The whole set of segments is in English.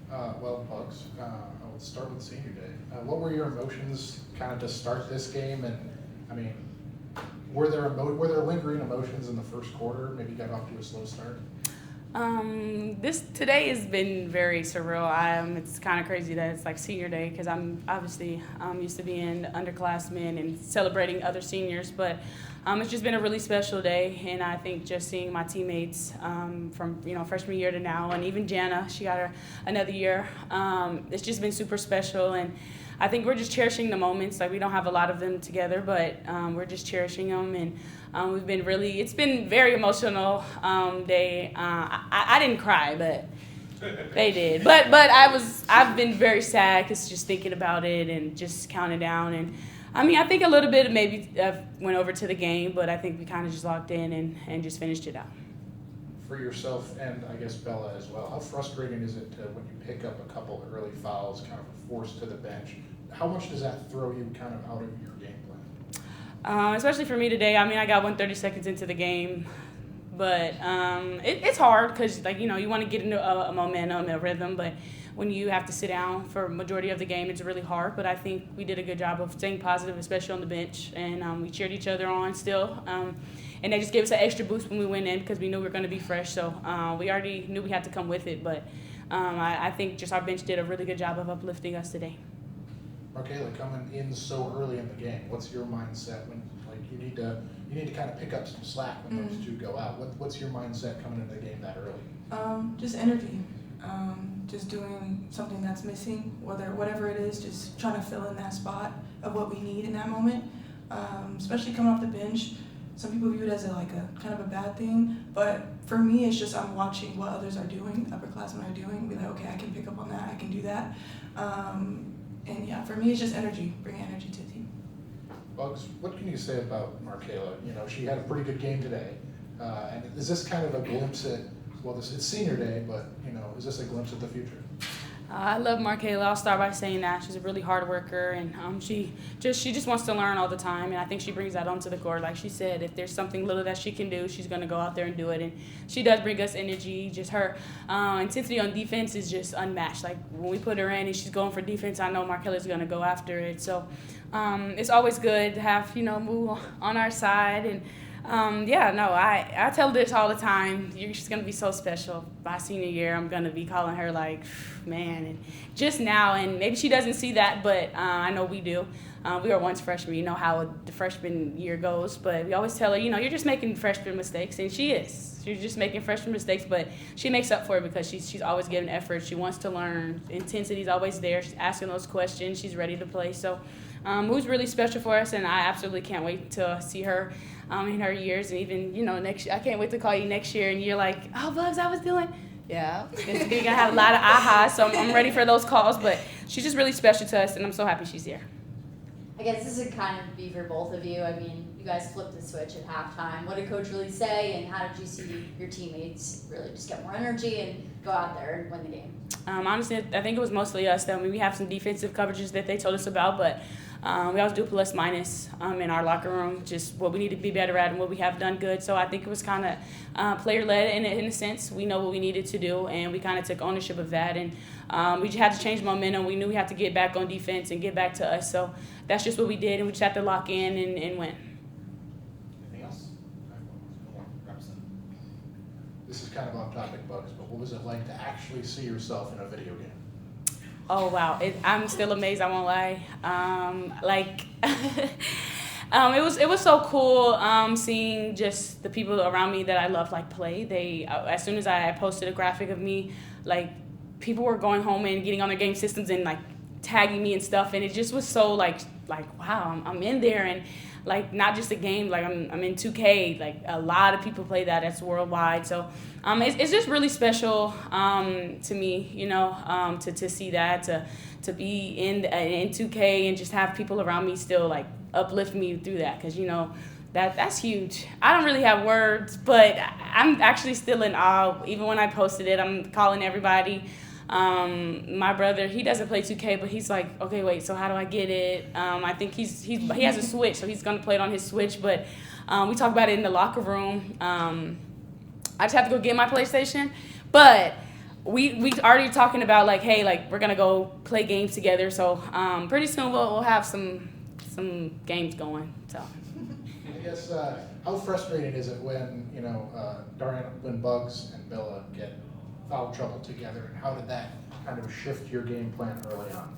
Bugs, I'll start with senior day. What were your emotions kind of to start this game? And I mean, were there lingering emotions in the first quarter? Maybe got off to a slow start. This today has been very surreal. It's kind of crazy that it's like senior day because I'm obviously used to being underclassmen and celebrating other seniors, but it's just been a really special day, and I think just seeing my teammates from freshman year to now, and even Jana, she got another year. It's just been super special, and I think we're just cherishing the moments. Like, we don't have a lot of them together, but we're just cherishing them, and it's been very emotional day. I didn't cry, but they did. But I've been very sad because just thinking about it and just counting down. And I think a little bit maybe went over to the game, but I think we kind of just locked in and just finished it out. For yourself and I guess Bella as well, how frustrating is it when you pick up a couple of early fouls, kind of forced to the bench? How much does that throw you kind of out of your game plan? Especially for me today. I got 130 seconds into the game, but it's hard because you want to get into a momentum, a rhythm, but when you have to sit down for a majority of the game, it's really hard. But I think we did a good job of staying positive, especially on the bench, and we cheered each other on still. And they just gave us an extra boost when we went in because we knew we were going to be fresh. So we already knew we had to come with it. But I think just our bench did a really good job of uplifting us today. Marcayla, coming in so early in the game, what's your mindset when you need to kind of pick up some slack when those two go out? What's your mindset coming into the game that early? Just energy. Just doing something that's missing, whatever it is, just trying to fill in that spot of what we need in that moment. Especially coming off the bench, some people view it as a kind of a bad thing, but for me, it's just I'm watching what others are doing, upperclassmen are doing, be like, okay, I can pick up on that, I can do that. And yeah, for me, it's just energy, bringing energy to the team. Bugs, what can you say about Marcayla? She had a pretty good game today, and is this kind of a glimpse at? Well, it's senior day, but is this a glimpse at the future? I love Marcayla. I'll start by saying that she's a really hard worker, and she just wants to learn all the time, and I think she brings that onto the court. Like she said, if there's something little that she can do, she's going to go out there and do it, and she does bring us energy. Just her intensity on defense is just unmatched. Like when we put her in and she's going for defense, I know Marcayla's going to go after it. So it's always good to have move on our side. And I tell this all the time. She's going to be so special. By senior year, I'm going to be calling her man. And just now, and maybe she doesn't see that, but I know we do. We were once freshmen. You know how the freshman year goes. But we always tell her, you're just making freshman mistakes. And she is. She's just making freshman mistakes, but she makes up for it because she's always giving effort. She wants to learn. Intensity's always there. She's asking those questions. She's ready to play. So it was really special for us, and I absolutely can't wait to see her in her years. And even, next year, I can't wait to call you next year, and you're like, oh, Bugs, I was doing. Yeah, you're going to have a lot of ahas, so I'm ready for those calls. But she's just really special to us, and I'm so happy she's here. I guess this would kind of be for both of you. You guys flipped the switch at halftime. What did Coach really say, and how did you see your teammates really just get more energy and go out there and win the game? Honestly, I think it was mostly us. We have some defensive coverages that they told us about, but we always do plus minus in our locker room, just what we need to be better at and what we have done good. So I think it was kind of player-led in a sense. We know what we needed to do, and we kind of took ownership of that. And we just had to change momentum. We knew we had to get back on defense and get back to us. So that's just what we did, and we just had to lock in and win. Anything else? This is kind of off topic, Bugs, but what was it like to actually see yourself in a video game? Oh, wow. I'm still amazed, I won't lie. It was so cool seeing just the people around me that I love play. As soon as I posted a graphic of me, people were going home and getting on their game systems and tagging me and stuff, and it just was so wow, I'm in there, and not just a game, I'm in 2K. A lot of people play that. That's worldwide. So it's just really special to me, to see that, to be in 2K and just have people around me still uplift me through that, because that's huge. I don't really have words, but I'm actually still in awe. Even when I posted it, I'm calling everybody. My brother, he doesn't play 2K, but he's like, okay, wait, so how do I get it? I think he has a Switch, so he's gonna play it on his Switch. But we talk about it in the locker room. I just have to go get my PlayStation, but we already talking about like, hey, like we're gonna go play games together. So pretty soon we'll have some games going. So. I guess how frustrating is it when Darianna Littlepage-Buggs and Bella get foul trouble together, and how did that kind of shift your game plan early on?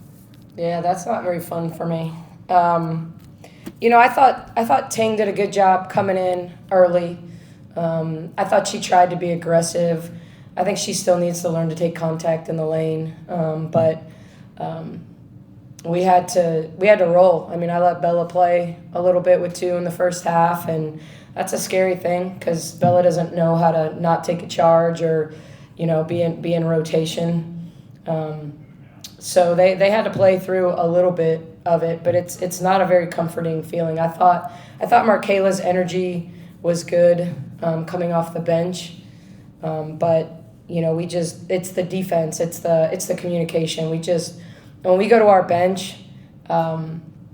Yeah, that's not very fun for me. I thought Ting did a good job coming in early. I thought she tried to be aggressive. I think she still needs to learn to take contact in the lane. But we had to roll. I mean, I let Bella play a little bit with 2 in the first half, and that's a scary thing because Bella doesn't know how to not take a charge or, be in rotation. So they had to play through a little bit of it, but it's not a very comforting feeling. I thought Marcayla's energy was good coming off the bench, but it's the defense, it's the communication. When we go to our bench,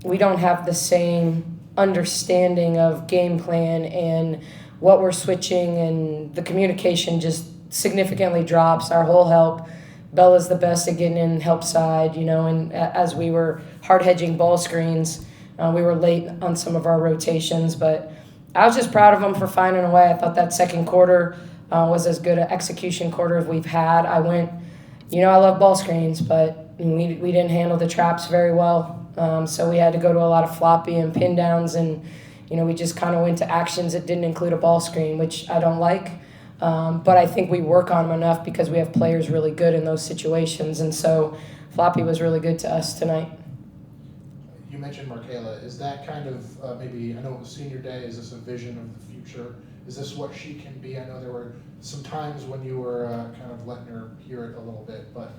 we don't have the same understanding of game plan and what we're switching, and the communication just significantly drops. Our whole help. Bella's the best at getting in help side, and as we were hard hedging ball screens, we were late on some of our rotations, but I was just proud of them for finding a way. I thought that second quarter was as good an execution quarter as we've had. I love ball screens, but we didn't handle the traps very well, so we had to go to a lot of floppy and pin downs, and we just kind of went to actions that didn't include a ball screen, which I don't like. But I think we work on them enough because we have players really good in those situations. And so floppy was really good to us tonight. You mentioned Marcayla. Is that kind of maybe, I know it was senior day, is this a vision of the future? Is this what she can be? I know there were some times when you were kind of letting her hear it a little bit, but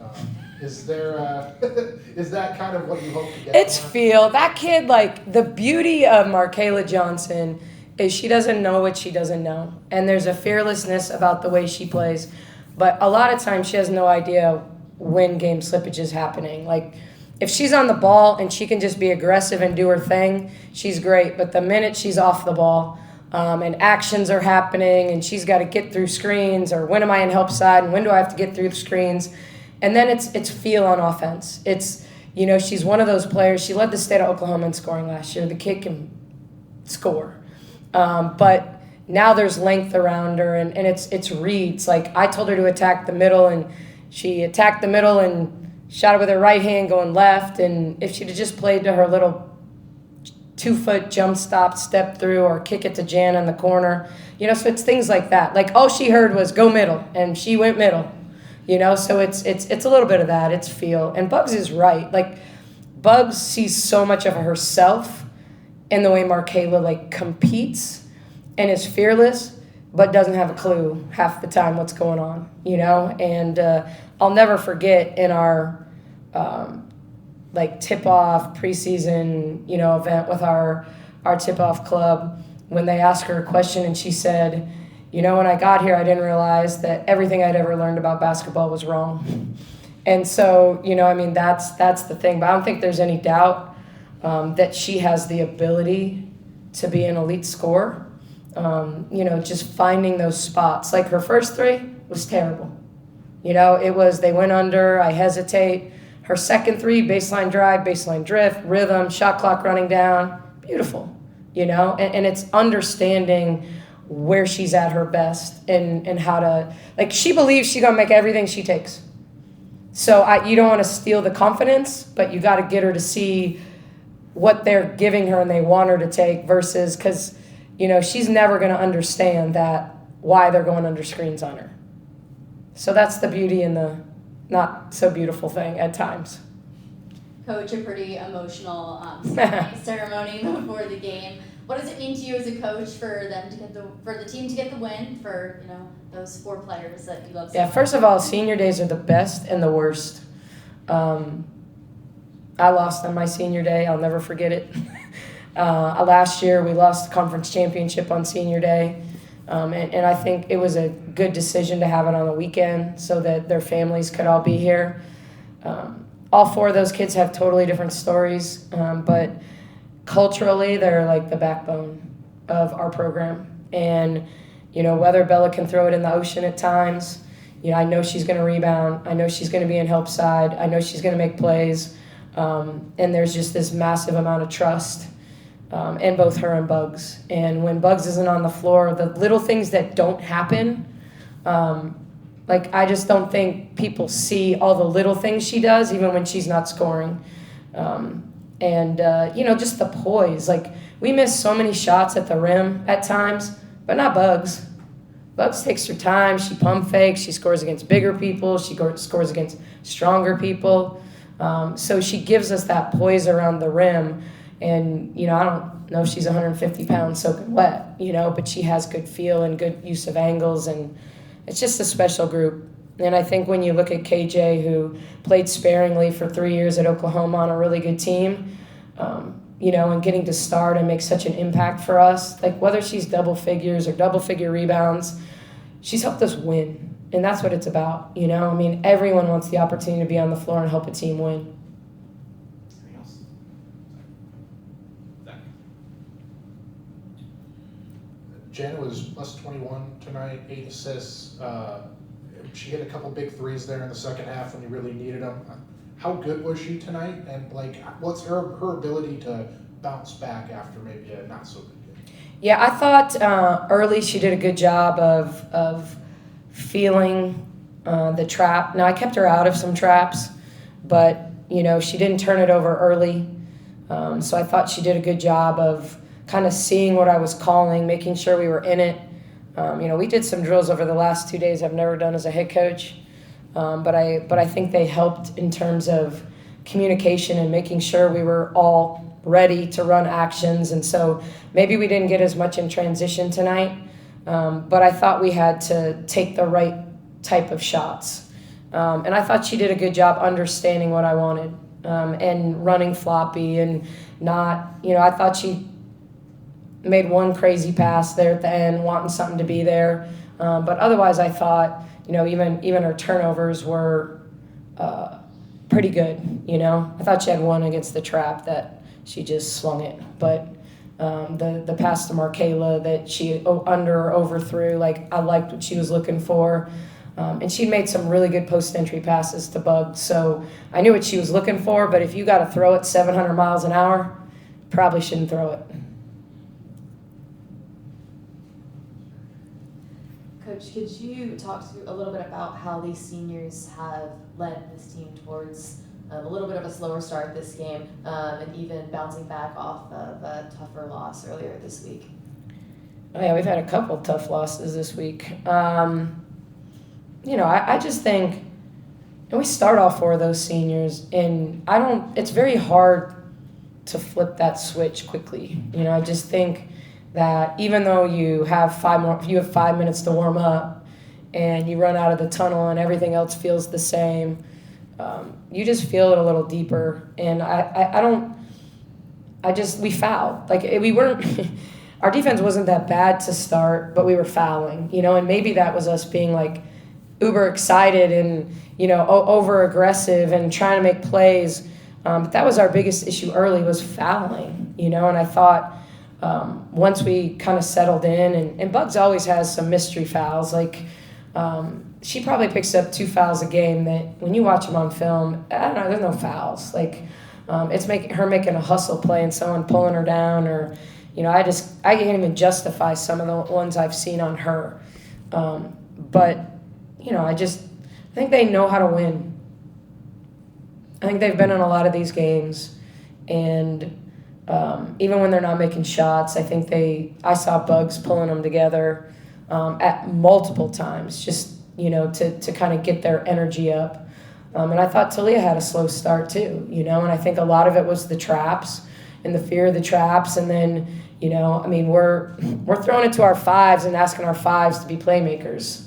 is that kind of what you hope to get? It's feel. That kid, like, the beauty of Marcayla Johnson is she doesn't know what she doesn't know. And there's a fearlessness about the way she plays. But a lot of times she has no idea when game slippage is happening. Like, if she's on the ball and she can just be aggressive and do her thing, she's great. But the minute she's off the ball and actions are happening and she's got to get through screens, or when am I in help side and when do I have to get through the screens? And then it's feel on offense. It's, she's one of those players. She led the state of Oklahoma in scoring last year. The kid can score. But now there's length around her, and it's reads. Like, I told her to attack the middle, and she attacked the middle and shot it with her right hand going left. And if she'd have just played to her little 2-foot jump stop, step through, or kick it to Jan in the corner, so it's things like that. Like, all she heard was go middle, and she went middle, so it's a little bit of that. It's feel. And Buggs is right. Like, Buggs sees so much of herself in the way Marcayla competes and is fearless, but doesn't have a clue half the time what's going on, And I'll never forget in our tip-off preseason, event with our tip-off club, when they asked her a question and she said, when I got here, I didn't realize that everything I'd ever learned about basketball was wrong. And so, that's the thing. But I don't think there's any doubt that she has the ability to be an elite scorer. Just finding those spots. Like, her first 3 was terrible. It was, they went under, I hesitate. Her second 3, baseline drive, baseline drift, rhythm, shot clock running down, beautiful. And it's understanding where she's at her best and how to, she believes she's going to make everything she takes. So you don't want to steal the confidence, but you got to get her to see what they're giving her and they want her to take, versus, because she's never going to understand that why they're going under screens on her. So that's the beauty and the not so beautiful thing at times. Coach, a pretty emotional ceremony before the game. What does it mean to you as a coach for the team to get the win, for those 4 players that you love so much? First of all, senior days are the best and the worst. I lost on my senior day. I'll never forget it. Last year, we lost the conference championship on senior day. And I think it was a good decision to have it on the weekend so that their families could all be here. All 4 of those kids have totally different stories, but culturally, they're like the backbone of our program. And, whether Bella can throw it in the ocean at times, I know she's going to rebound. I know she's going to be in help side. I know she's going to make plays. And there's just this massive amount of trust in both her and Buggs. And when Buggs isn't on the floor, the little things that don't happen, I just don't think people see all the little things she does, even when she's not scoring. Just the poise. We miss so many shots at the rim at times, but not Buggs. Buggs takes her time. She pump fakes. She scores against bigger people. She scores against stronger people. So she gives us that poise around the rim. And, I don't know if she's 150 pounds soaking wet, but she has good feel and good use of angles. And it's just a special group. And I think when you look at KJ, who played sparingly for 3 years at Oklahoma on a really good team, and getting to start and make such an impact for us, whether she's double figures or double figure rebounds, she's helped us win. And that's what it's about, everyone wants the opportunity to be on the floor and help a team win. Anything else? Zach? Janet was plus 21 tonight, 8 assists. She hit a couple big threes there in the second half when you really needed them. How good was she tonight? And what's her ability to bounce back after maybe a not so good game? Yeah, I thought early she did a good job of feeling the trap. Now, I kept her out of some traps, but, she didn't turn it over early. So I thought she did a good job of kind of seeing what I was calling, making sure we were in it. We did some drills over the last 2 days I've never done as a head coach. But I think they helped in terms of communication and making sure we were all ready to run actions. And so maybe we didn't get as much in transition tonight, but I thought we had to take the right type of shots. And I thought she did a good job understanding what I wanted and running floppy and not, I thought she made one crazy pass there at the end, wanting something to be there. But otherwise, I thought, even her turnovers were pretty good, I thought she had one against the trap that she just slung it. But the pass to Marcayla that she under or overthrew, I liked what she was looking for. And she made some really good post-entry passes to Buggs. So I knew what she was looking for, but if you got to throw it 700 miles an hour, probably shouldn't throw it. Coach, could you talk a little bit about how these seniors have led this team towards a little bit of a slower start this game and even bouncing back off of a tougher loss earlier this week? Oh, yeah, we've had a couple tough losses this week. I just think, and we start all 4 of those seniors, and it's very hard to flip that switch quickly. I just think that even though you have 5 minutes to warm up and you run out of the tunnel and everything else feels the same, you just feel it a little deeper. And we fouled. We weren't, our defense wasn't that bad to start, but we were fouling, and maybe that was us being uber excited and, over aggressive and trying to make plays. But that was our biggest issue early, was fouling, and I thought, once we kind of settled in, and Buggs always has some mystery fouls. She probably picks up 2 fouls a game that when you watch them on film, I don't know, there's no fouls. It's making a hustle play and someone pulling her down, or, I can't even justify some of the ones I've seen on her. But, I think they know how to win. I think they've been in a lot of these games, and even when they're not making shots, I think I saw Buggs pulling them together at multiple times, just, to kind of get their energy up. And I thought Talia had a slow start too, and I think a lot of it was the traps and the fear of the traps. And then, we're throwing it to our 5s and asking our 5s to be playmakers,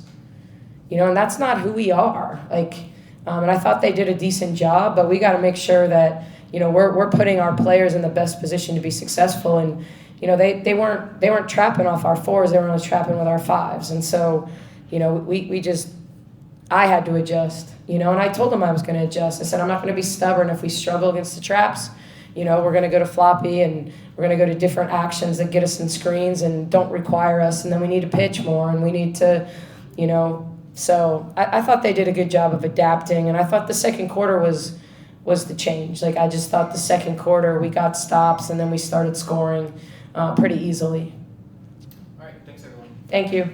and that's not who we are. And I thought they did a decent job, but we got to make sure that, we're putting our players in the best position to be successful. And, they weren't trapping off our 4s, they were only trapping with our 5s. And so, I had to adjust, and I told them I was going to adjust. I said, I'm not going to be stubborn if we struggle against the traps. We're going to go to floppy, and we're going to go to different actions that get us in screens and don't require us. And then we need to pitch more, and we need to, So I thought they did a good job of adapting, and I thought the second quarter was the change. Like, I just thought the second quarter we got stops, and then we started scoring pretty easily. All right, thanks everyone. Thank you.